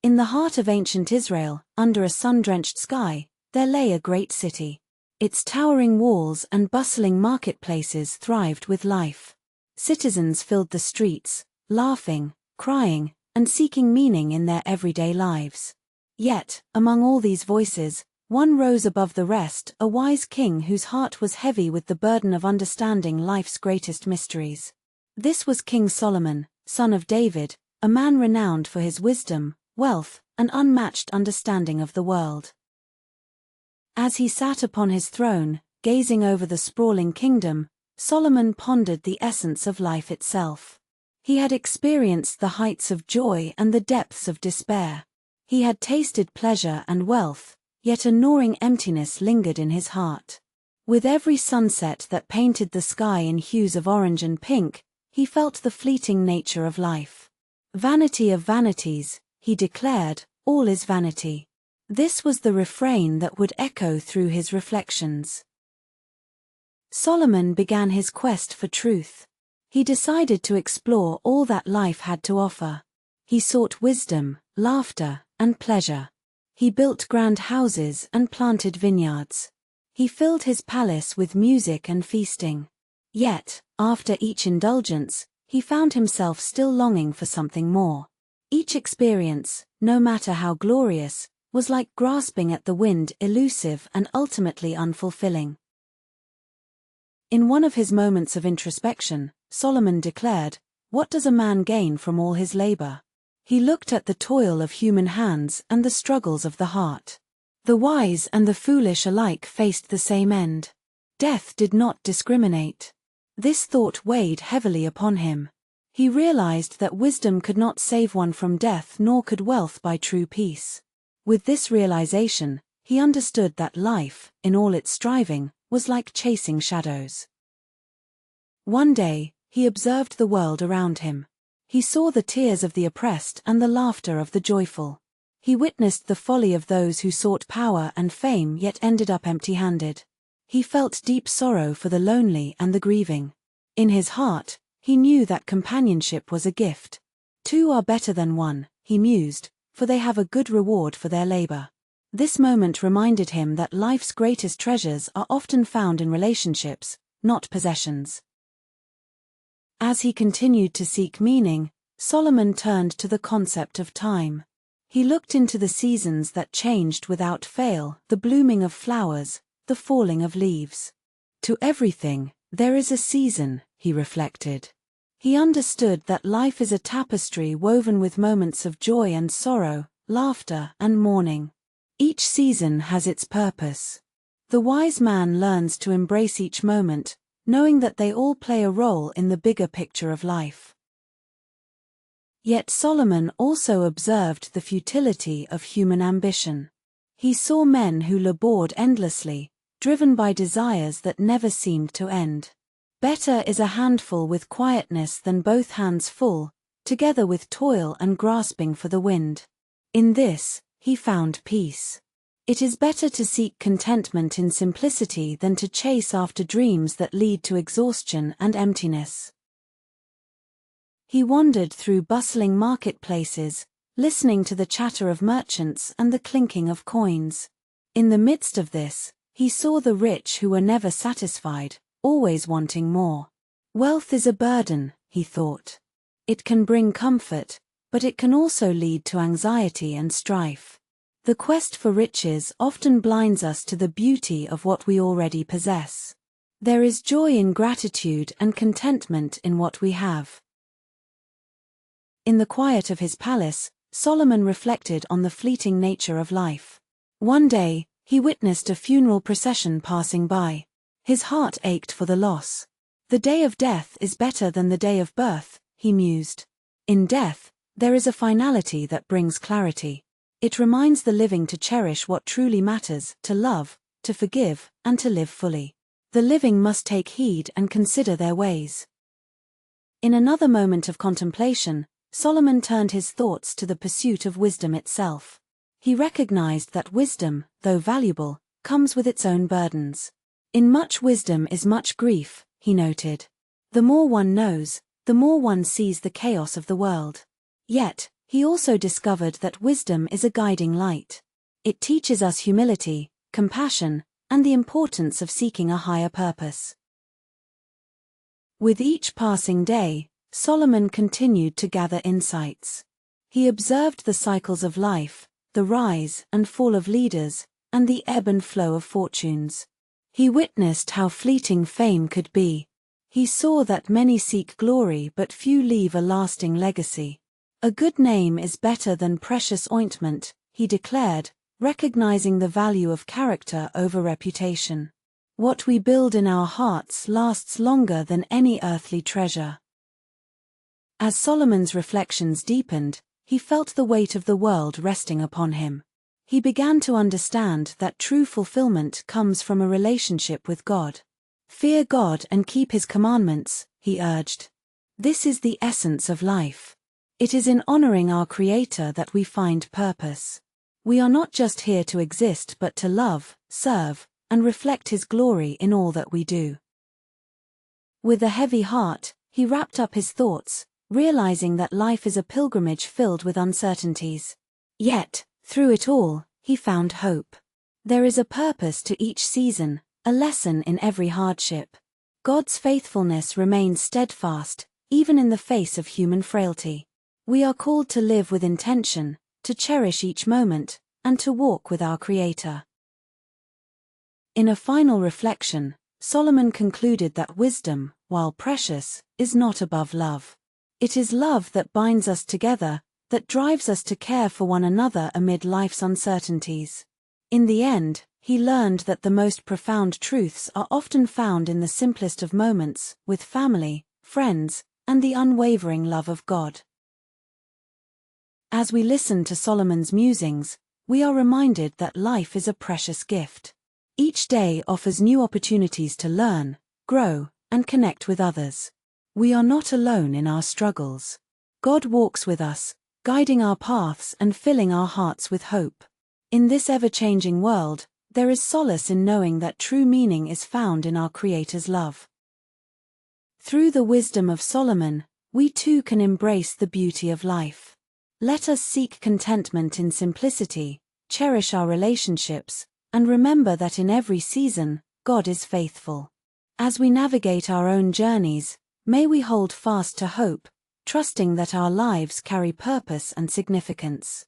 In the heart of ancient Israel, under a sun-drenched sky, there lay a great city. Its towering walls and bustling marketplaces thrived with life. Citizens filled the streets, laughing, crying, and seeking meaning in their everyday lives. Yet, among all these voices, one rose above the rest, a wise king whose heart was heavy with the burden of understanding life's greatest mysteries. This was King Solomon, son of David, a man renowned for his wisdom, wealth, and unmatched understanding of the world. As he sat upon his throne, gazing over the sprawling kingdom, Solomon pondered the essence of life itself. He had experienced the heights of joy and the depths of despair. He had tasted pleasure and wealth, yet a gnawing emptiness lingered in his heart. With every sunset that painted the sky in hues of orange and pink, he felt the fleeting nature of life. Vanity of vanities, he declared, all is vanity. This was the refrain that would echo through his reflections. Solomon began his quest for truth. He decided to explore all that life had to offer. He sought wisdom, laughter, and pleasure. He built grand houses and planted vineyards. He filled his palace with music and feasting. Yet, after each indulgence, he found himself still longing for something more. Each experience, no matter how glorious, was like grasping at the wind, elusive and ultimately unfulfilling. In one of his moments of introspection, Solomon declared, "What does a man gain from all his labor?" He looked at the toil of human hands and the struggles of the heart. The wise and the foolish alike faced the same end. Death did not discriminate. This thought weighed heavily upon him. He realized that wisdom could not save one from death, nor could wealth buy true peace. With this realization, he understood that life, in all its striving, was like chasing shadows. One day, he observed the world around him. He saw the tears of the oppressed and the laughter of the joyful. He witnessed the folly of those who sought power and fame yet ended up empty-handed. He felt deep sorrow for the lonely and the grieving. In his heart, he knew that companionship was a gift. Two are better than one, he mused, for they have a good reward for their labor. This moment reminded him that life's greatest treasures are often found in relationships, not possessions. As he continued to seek meaning, Solomon turned to the concept of time. He looked into the seasons that changed without fail, the blooming of flowers, the falling of leaves. To everything, there is a season, he reflected. He understood that life is a tapestry woven with moments of joy and sorrow, laughter and mourning. Each season has its purpose. The wise man learns to embrace each moment, knowing that they all play a role in the bigger picture of life. Yet Solomon also observed the futility of human ambition. He saw men who labored endlessly, driven by desires that never seemed to end. Better is a handful with quietness than both hands full, together with toil and grasping for the wind. In this, he found peace. It is better to seek contentment in simplicity than to chase after dreams that lead to exhaustion and emptiness. He wandered through bustling marketplaces, listening to the chatter of merchants and the clinking of coins. In the midst of this, he saw the rich who were never satisfied, always wanting more. Wealth is a burden, he thought. It can bring comfort, but it can also lead to anxiety and strife. The quest for riches often blinds us to the beauty of what we already possess. There is joy in gratitude and contentment in what we have. In the quiet of his palace, Solomon reflected on the fleeting nature of life. One day, he witnessed a funeral procession passing by. His heart ached for the loss. The day of death is better than the day of birth, he mused. In death, there is a finality that brings clarity. It reminds the living to cherish what truly matters, to love, to forgive, and to live fully. The living must take heed and consider their ways. In another moment of contemplation, Solomon turned his thoughts to the pursuit of wisdom itself. He recognized that wisdom, though valuable, comes with its own burdens. In much wisdom is much grief, he noted. The more one knows, the more one sees the chaos of the world. Yet, He also discovered that wisdom is a guiding light. It teaches us humility, compassion, and the importance of seeking a higher purpose. With each passing day, Solomon continued to gather insights. He observed the cycles of life, the rise and fall of leaders, and the ebb and flow of fortunes. He witnessed how fleeting fame could be. He saw that many seek glory but few leave a lasting legacy. A good name is better than precious ointment, he declared, recognizing the value of character over reputation. What we build in our hearts lasts longer than any earthly treasure. As Solomon's reflections deepened, he felt the weight of the world resting upon him. He began to understand that true fulfillment comes from a relationship with God. Fear God and keep His commandments, he urged. This is the essence of life. It is in honoring our Creator that we find purpose. We are not just here to exist but to love, serve, and reflect His glory in all that we do. With a heavy heart, he wrapped up his thoughts, realizing that life is a pilgrimage filled with uncertainties. Yet, through it all, he found hope. There is a purpose to each season, a lesson in every hardship. God's faithfulness remains steadfast, even in the face of human frailty. We are called to live with intention, to cherish each moment, and to walk with our Creator. In a final reflection, Solomon concluded that wisdom, while precious, is not above love. It is love that binds us together, that drives us to care for one another amid life's uncertainties. In the end, he learned that the most profound truths are often found in the simplest of moments, with family, friends, and the unwavering love of God. As we listen to Solomon's musings, we are reminded that life is a precious gift. Each day offers new opportunities to learn, grow, and connect with others. We are not alone in our struggles. God walks with us, guiding our paths and filling our hearts with hope. In this ever-changing world, there is solace in knowing that true meaning is found in our Creator's love. Through the wisdom of Solomon, we too can embrace the beauty of life. Let us seek contentment in simplicity, cherish our relationships, and remember that in every season, God is faithful. As we navigate our own journeys, may we hold fast to hope, trusting that our lives carry purpose and significance.